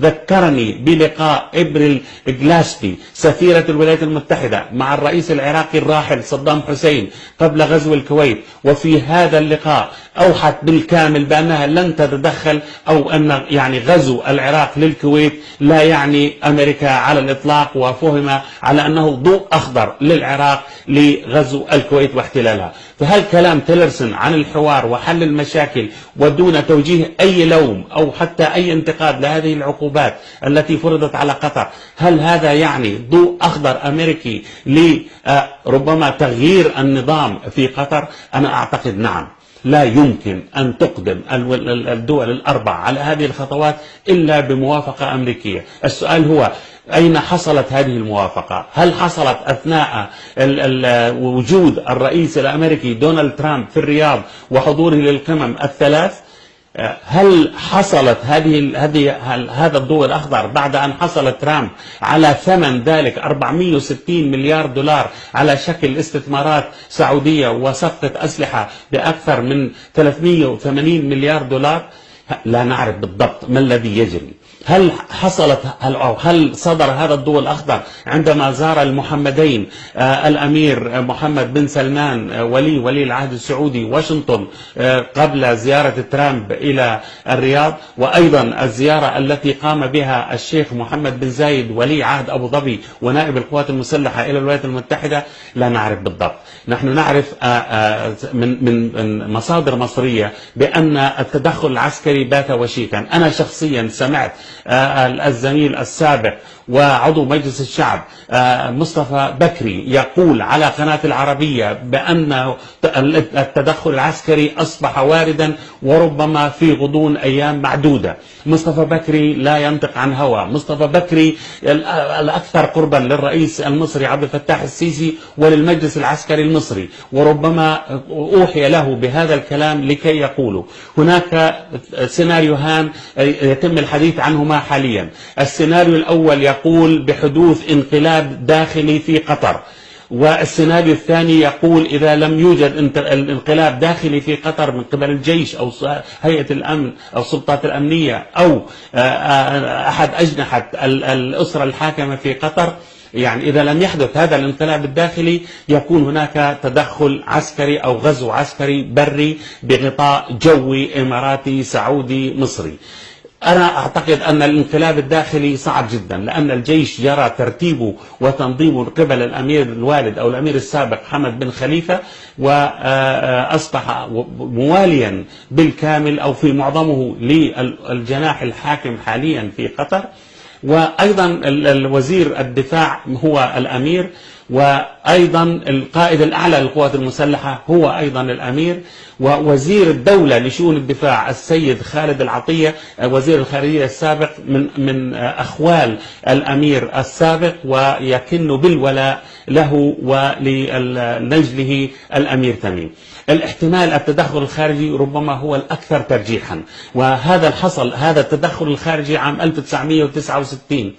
ذكرني بلقاء إبريل جلاسبي سفيرة الولايات المتحدة مع الرئيس العراقي الراحل صدام حسين قبل غزو الكويت، وفي هذا اللقاء أوحت بالكامل بأنها لن تتدخل، أو أن يعني غزو العراق للكويت لا يعني أمريكا على الإطلاق، وفهم على أنه ضوء أخضر للعراق لغزو الكويت واحتلالها. فهل كلام تيلرسون عن الحوار وحل المشاكل ودون توجيه أي لوم أو حتى أي انتقاد لهذه العقوبات التي فرضت على قطر، هل هذا يعني ضوء أخضر أمريكي لربما تغيير النظام في قطر؟ أنا أعتقد نعم. لا يمكن أن تقدم الدول الأربع على هذه الخطوات إلا بموافقة أمريكية. السؤال هو أين حصلت هذه الموافقة؟ هل حصلت أثناء وجود الرئيس الأمريكي دونالد ترامب في الرياض وحضوره للقمم الثلاث؟ هل حصلت هذا الضوء الأخضر بعد أن حصل ترامب على ثمن ذلك 460 مليار دولار على شكل استثمارات سعودية وصفقة أسلحة بأكثر من 380 مليار دولار؟ لا نعرف بالضبط ما الذي يجري. هل صدر هذا الضوء الأخضر عندما زار المحمدين الأمير محمد بن سلمان ولي العهد السعودي واشنطن قبل زيارة ترامب إلى الرياض، وأيضا الزيارة التي قام بها الشيخ محمد بن زايد ولي عهد أبو ظبي ونائب القوات المسلحة إلى الولايات المتحدة؟ لا نعرف بالضبط. نحن نعرف من مصادر مصرية بأن التدخل العسكري بات وشيكا. أنا شخصيا سمعت الزميل السابق وعضو مجلس الشعب مصطفى بكري يقول على قناة العربية بأن التدخل العسكري أصبح واردا وربما في غضون أيام معدودة. مصطفى بكري لا ينطق عن هوى. مصطفى بكري الأكثر قربا للرئيس المصري عبد الفتاح السيسي وللمجلس العسكري المصري، وربما أوحي له بهذا الكلام لكي يقولوا. هناك سيناريوهان يتم الحديث عنهما حاليا. السيناريو الأول يقول بحدوث انقلاب داخلي في قطر، والسيناريو الثاني يقول إذا لم يوجد انقلاب داخلي في قطر من قبل الجيش أو هيئة الأمن أو السلطات الأمنية أو أحد أجنحة الأسرة الحاكمة في قطر، يعني إذا لم يحدث هذا الانقلاب الداخلي يكون هناك تدخل عسكري أو غزو عسكري بري بغطاء جوي إماراتي سعودي مصري. أنا أعتقد أن الانقلاب الداخلي صعب جدا، لأن الجيش يرى ترتيبه وتنظيمه من قبل الأمير الوالد أو الأمير السابق حمد بن خليفة، وأصبح مواليا بالكامل أو في معظمه للجناح الحاكم حاليا في قطر. وأيضا وزير الدفاع هو الأمير، وأيضا القائد الأعلى للقوات المسلحة هو أيضا الأمير، ووزير الدولة لشؤون الدفاع السيد خالد العطية وزير الخارجية السابق من أخوال الأمير السابق، ويكن بالولاء له ولنجله الأمير تميم. الاحتمال التدخل الخارجي ربما هو الأكثر ترجيحا، وهذا حصل هذا التدخل الخارجي عام 1996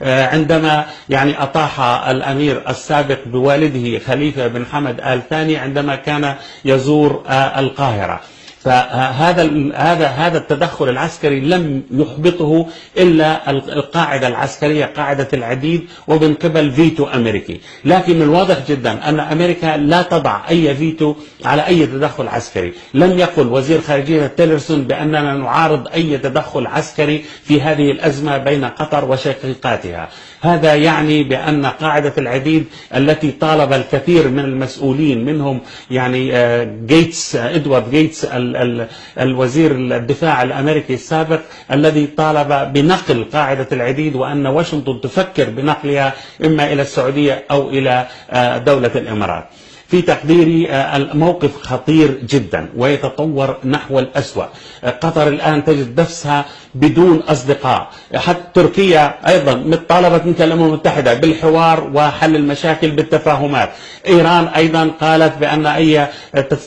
عندما يعني أطاح الأمير السابق بوالده خليفة بن حمد آل ثاني عندما كان يزور القاهرة. فهذا التدخل العسكري لم يحبطه إلا القاعدة العسكرية قاعدة العديد ومن قبل فيتو أمريكي، لكن من الواضح جدا أن أمريكا لا تضع أي فيتو على أي تدخل عسكري. لم يقل وزير خارجية تيلرسون بأننا نعارض أي تدخل عسكري في هذه الأزمة بين قطر وشقيقاتها. هذا يعني بأن قاعدة العديد التي طالب الكثير من المسؤولين منهم يعني إدوارد جيتس الوزير الدفاع الأمريكي السابق الذي طالب بنقل قاعدة العديد، وأن واشنطن تفكر بنقلها إما إلى السعودية أو إلى دولة الإمارات. في تقديري الموقف خطير جدا ويتطور نحو الأسوأ. قطر الآن تجد نفسها بدون أصدقاء، حتى تركيا أيضا طالبت من الأمم المتحدة بالحوار وحل المشاكل بالتفاهمات. إيران أيضا قالت بأن أي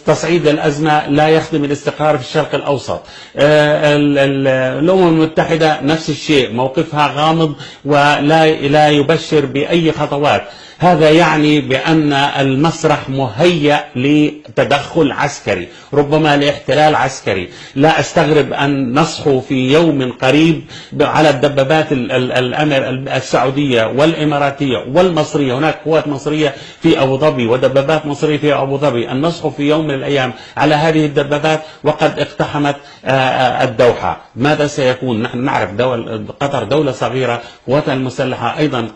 تصعيد الأزمة لا يخدم الاستقرار في الشرق الأوسط. الأمم المتحدة نفس الشيء، موقفها غامض ولا يبشر بأي خطوات. هذا يعني بأن المسرح مهيأ لتدخل عسكري، ربما لاحتلال عسكري. لا أستغرب أن نصحو في يوم قريب على الدبابات السعودية والإماراتية والمصرية، هناك قوات مصرية في أبو ظبي ودبابات مصرية في أبو ظبي، أن نصحو في يوم من الأيام على هذه الدبابات وقد اقتحمت الدوحة. ماذا سيكون؟ نحن نعرف قطر دولة صغيرة، قواتها المسلحة أيضا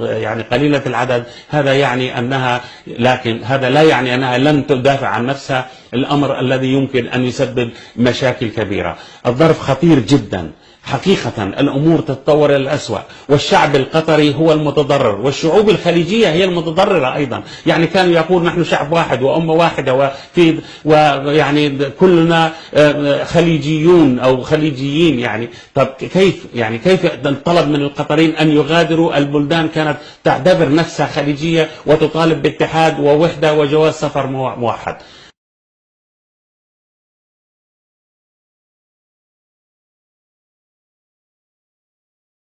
يعني قليلة العدد، هذا يعني أنها، لكن هذا لا يعني أنها لن تدافع عن نفسها، الأمر الذي يمكن أن يسبب مشاكل كبيرة. الظرف خطير جدا حقيقة، الأمور تتطور إلى الأسوأ، والشعب القطري هو المتضرر، والشعوب الخليجية هي المتضررة أيضا. يعني كانوا يقول نحن شعب واحد وأمة واحدة ويعني كلنا خليجيون أو خليجيين. يعني طب كيف طلب من القطريين أن يغادروا البلدان كانت تعتبر نفسها خليجية وتطالب باتحاد ووحدة وجواز سفر موحد؟